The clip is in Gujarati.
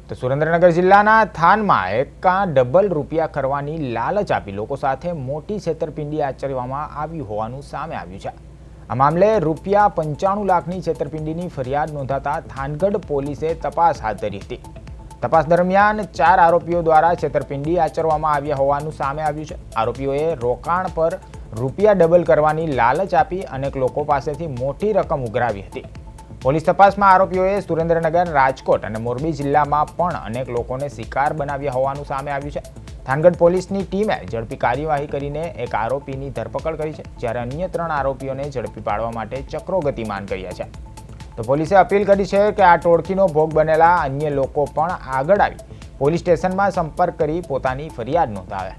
તો સુરેન્દ્રનગર જિલ્લાના થાનમાં એકા ડબલ રૂપિયા કરવાની લાલચ આપી લોકો સાથે મોટી છેતરપિંડી આચરવામાં આવી હોવાનું સામે આવ્યું છે। આ મામલે ₹95 લાખની છેતરપિંડીની ફરિયાદ નોંધાતા થાનગઢ પોલીસે તપાસ હાથ ધરી હતી। તપાસ દરમિયાન 4 આરોપીઓ દ્વારા છેતરપિંડી આચરવામાં આવ્યા હોવાનું સામે આવ્યું છે। આરોપીઓએ રોકાણ પર રૂપિયા ડબલ કરવાની લાલચ આપી અનેક લોકો પાસેથી મોટી રકમ ઉઘરાવી હતી। પોલીસ તપાસમાં આરોપીઓએ સુરેન્દ્રનગર, રાજકોટ અને મોરબી જિલ્લામાં પણ અનેક લોકોને શિકાર બનાવ્યા હોવાનું સામે આવ્યું છે। થાનગઢ પોલીસની ટીમે ઝડપી કાર્યવાહી કરીને એક આરોપીની ધરપકડ કરી છે, જ્યારે અન્ય 3 આરોપીઓને ઝડપી પાડવા માટે ચક્રો ગતિમાન કર્યા છે। તો પોલીસે અપીલ કરી છે કે આ ટોળકીનો ભોગ બનેલા અન્ય લોકો પણ આગળ આવી પોલીસ સ્ટેશનમાં સંપર્ક કરી પોતાની ફરિયાદ નોંધાવે।